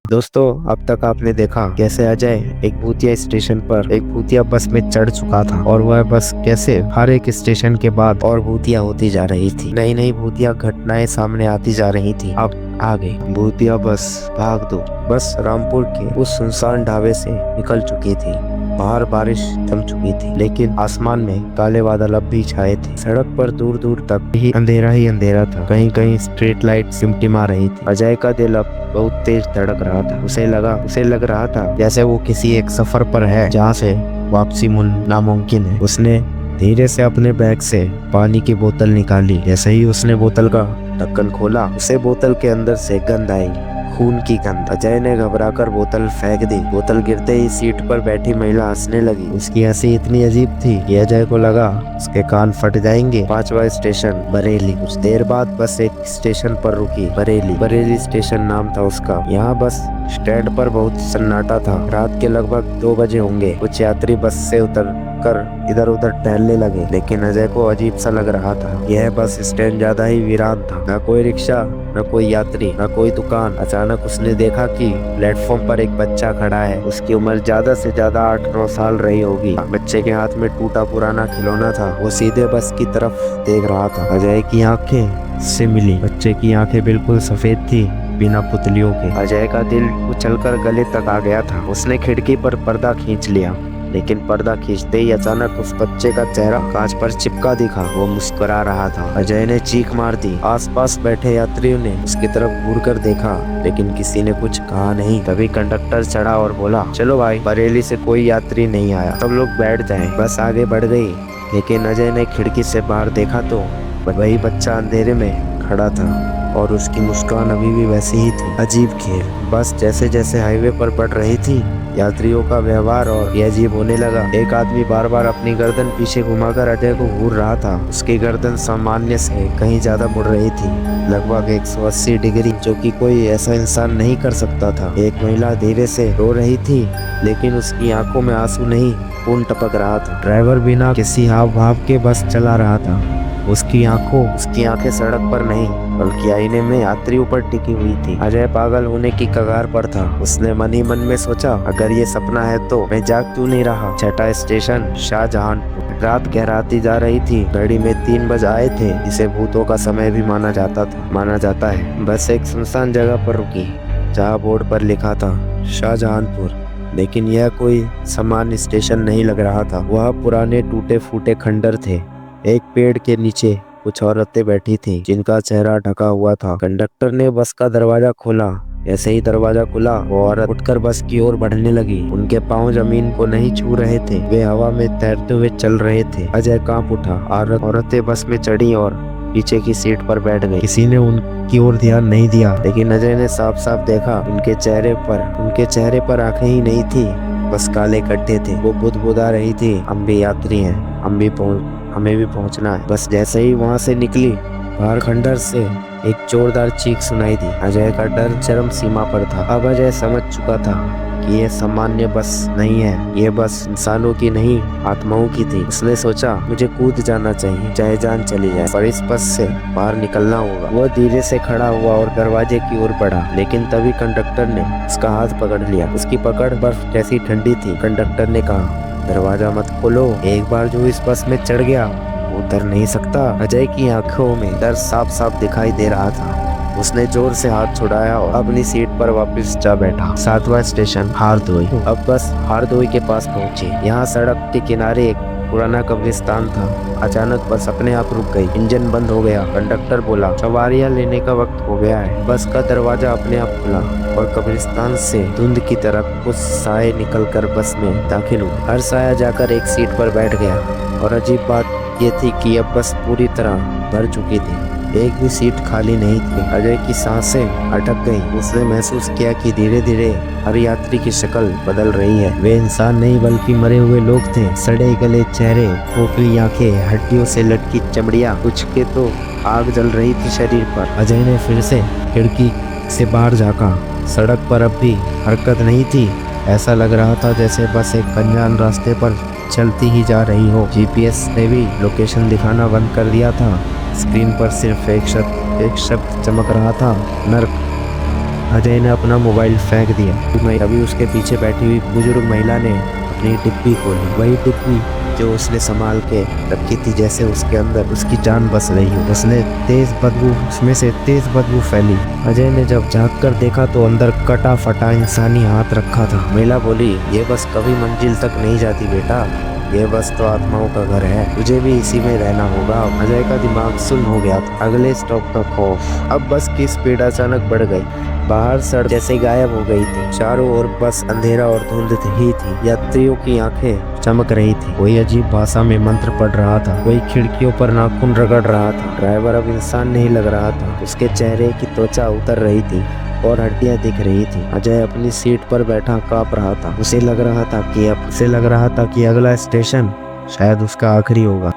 दोस्तों, अब तक आपने देखा कैसे अजय एक भूतिया स्टेशन पर एक भूतिया बस में चढ़ चुका था और वह बस कैसे हर एक स्टेशन के बाद और भूतिया होती जा रही थी। नई नई भूतिया घटनाएं सामने आती जा रही थी। अब आ गई भूतिया बस। भाग दो। बस रामपुर के उस सुनसान ढाबे से निकल चुकी थी। बाहर बारिश थम चुकी थी, लेकिन आसमान में काले बादल अब भी छाए थे। सड़क पर दूर दूर तक ही अंधेरा था। कहीं कहीं स्ट्रीट लाइट टिमटिमा रही थी। अजय का दिल अब बहुत तेज धड़क रहा था। उसे लग रहा था जैसे वो किसी एक सफर पर है जहाँ से वापसी नामुमकिन है। उसने धीरे से अपने बैग से पानी की बोतल निकाली। जैसे ही उसने बोतल का ढक्कन खोला, उसे बोतल के अंदर से गंध आई, खून की गंध। अजय ने घबराकर बोतल फेंक दी। बोतल गिरते ही सीट पर बैठी महिला हंसने लगी। उसकी हंसी इतनी अजीब थी कि अजय को लगा उसके कान फट जाएंगे। 5वां स्टेशन बरेली। कुछ देर बाद बस एक स्टेशन पर रुकी। बरेली स्टेशन नाम था उसका। यहाँ बस स्टैंड पर बहुत सन्नाटा था। रात के लगभग 2 बजे होंगे। कुछ यात्री बस से उतर कर इधर उधर टहलने लगे, लेकिन अजय को अजीब सा लग रहा था। यह बस स्टैंड ज्यादा ही वीरान था। न कोई रिक्शा, न कोई यात्री, न कोई दुकान। अचानक उसने देखा कि प्लेटफॉर्म पर एक बच्चा खड़ा है। उसकी उम्र ज्यादा से ज्यादा 8-9 साल रही होगी। बच्चे के हाथ में टूटा पुराना खिलौना था। वो सीधे बस की तरफ देख रहा था। अजय की आंखें से मिली। बच्चे की आंखें बिल्कुल सफेद थी, बिना पुतलियों के। अजय का दिल उछलकर गले तक आ गया था। उसने खिड़की पर पर्दा खींच लिया, लेकिन पर्दा खींचते ही अचानक उस बच्चे का चेहरा कांच पर चिपका दिखा। वो मुस्कुरा रहा था। अजय ने चीख मार दी। आसपास बैठे यात्रियों ने उसकी तरफ घूर कर देखा, लेकिन किसी ने कुछ कहा नहीं। तभी कंडक्टर चढ़ा और बोला, चलो भाई, बरेली से कोई यात्री नहीं आया, सब लोग बैठ जाएं। बस आगे बढ़ गई, लेकिन अजय ने खिड़की से बाहर देखा तो वही बच्चा अंधेरे में खड़ा था और उसकी मुस्कान अभी भी वैसी ही थी। अजीब खेल। बस जैसे जैसे हाईवे पर बढ़ रही थी, यात्रियों का व्यवहार और भी अजीब होने लगा। एक आदमी बार बार अपनी गर्दन पीछे घुमाकर अजय को घूर रहा था। उसकी गर्दन सामान्य से कहीं ज्यादा मुड़ रही थी, लगभग 180 डिग्री, जो कि कोई ऐसा इंसान नहीं कर सकता था। एक महिला धीरे से रो रही थी, लेकिन उसकी आंखों में आंसू नहीं, खून टपक रहा था। ड्राइवर बिना किसी हाव भाव के बस चला रहा था। उसकी आंखें सड़क पर नहीं, बल्कि आईने में यात्रियों पर टिकी हुई थी। अजय पागल होने की कगार पर था। उसने मन ही मन में सोचा, अगर ये सपना है तो मैं जाग क्यों नहीं रहा। 6वां स्टेशन शाहजहानपुर। रात गहराती जा रही थी। घड़ी में 3 बज आए थे, जिसे भूतों का समय भी माना जाता है। बस एक सुनसान जगह पर रुकी, जहाँ बोर्ड पर लिखा था शाहजहानपुर, लेकिन यह कोई सामान्य स्टेशन नहीं लग रहा था। वह पुराने टूटे फूटे खंडर थे। एक पेड़ के नीचे कुछ औरतें बैठी थीं, जिनका चेहरा ढका हुआ था। कंडक्टर ने बस का दरवाजा खोला। जैसे ही दरवाजा खुला, वो औरत उठकर बस की ओर बढ़ने लगी। उनके पांव जमीन को नहीं छू रहे थे, वे हवा में तैरते हुए चल रहे थे। अजय कांप उठा। औरतें बस में चढ़ी और पीछे की सीट पर बैठ गई। किसी ने उनकी ओर ध्यान नहीं दिया, लेकिन अजय ने साफ साफ देखा, उनके चेहरे पर आंखें ही नहीं थी, बस काले गड्ढे थे। वो बुदबुदा रही थी, हम भी यात्री हैं, हमें भी पहुंचना है। बस जैसे ही वहां से निकली, बाहर खंडर से एक जोरदार चीख सुनाई दी। अजय का डर चरम सीमा पर था। अब अजय समझ चुका था कि ये सामान्य बस नहीं है, ये बस इंसानों की नहीं, आत्माओं की थी। उसने सोचा, मुझे कूद जाना चाहिए, चाहे जान चली जाए, पर इस बस से बाहर निकलना होगा। वो धीरे से खड़ा हुआ और दरवाजे की ओर बढ़ा, लेकिन तभी कंडक्टर ने उसका हाथ पकड़ लिया। उसकी पकड़ बर्फ जैसी ठंडी थी। कंडक्टर ने कहा, दरवाजा मत खोलो, एक बार जो इस बस में चढ़ गया वो उतर नहीं सकता। अजय की आंखों में डर साफ साफ दिखाई दे रहा था। उसने जोर से हाथ छुड़ाया और अपनी सीट पर वापस जा बैठा। 7वां स्टेशन हारदोई। अब बस हारदोई के पास पहुंचे। यहाँ सड़क के किनारे एक पुराना कब्रिस्तान था। अचानक बस अपने आप रुक गई। इंजन बंद हो गया। कंडक्टर बोला, सवारियां लेने का वक्त हो गया है। बस का दरवाजा अपने आप खुला और कब्रिस्तान से धुंध की तरफ कुछ साए निकलकर बस में दाखिल हुए। हर साया जाकर एक सीट पर बैठ गया, और अजीब बात ये थी कि अब बस पूरी तरह भर चुकी थी। एक भी सीट खाली नहीं थी। अजय की सांसें अटक गईं। उसने महसूस किया कि धीरे धीरे हर यात्री की शक्ल बदल रही है। वे इंसान नहीं, बल्कि मरे हुए लोग थे। सड़े गले चेहरे, खोखली आंखें, हड्डियों से लटकी चमड़ियां, कुछ के तो आग जल रही थी शरीर पर। अजय ने फिर से खिड़की से बाहर झांका। सड़क पर अब भी हरकत नहीं थी। ऐसा लग रहा था जैसे बस एक अनजान रास्ते पर चलती ही जा रही हो। जीपीएस ने भी लोकेशन दिखाना बंद कर दिया था। स्क्रीन पर सिर्फ एक शब्द चमक रहा था, नर्क। अजय ने अपना मोबाइल फेंक दिया। तभी उसके पीछे बैठी हुई बुजुर्ग महिला ने अपनी डिब्बी खोली। वही डिब्बी जो उसने संभाल के रखी थी, जैसे उसके अंदर उसकी जान बस रही हो। उसमें से तेज बदबू फैली। अजय ने जब झांक कर देखा तो अंदर कटा फटा इंसानी हाथ रखा था। महिला बोली, ये बस कभी मंजिल तक नहीं जाती बेटा, ये बस तो आत्माओं का घर है, तुझे भी इसी में रहना होगा। अजय का दिमाग सुन्न हो गया था। अगले स्टॉप का खौफ। अब बस की स्पीड अचानक बढ़ गई। बाहर सड़क जैसे गायब हो गई थी। चारों ओर बस अंधेरा और धुंध ही थी। यात्रियों की आंखें चमक रही थी। कोई अजीब भाषा में मंत्र पढ़ रहा था। कोई खिड़कियों पर नाखून रगड़ रहा था। ड्राइवर अब इंसान नहीं लग रहा था। उसके चेहरे की त्वचा उतर रही थी और हड्डियां दिख रही थी। अजय अपनी सीट पर बैठा कांप रहा था। उसे लग रहा था कि अगला स्टेशन शायद उसका आखिरी होगा।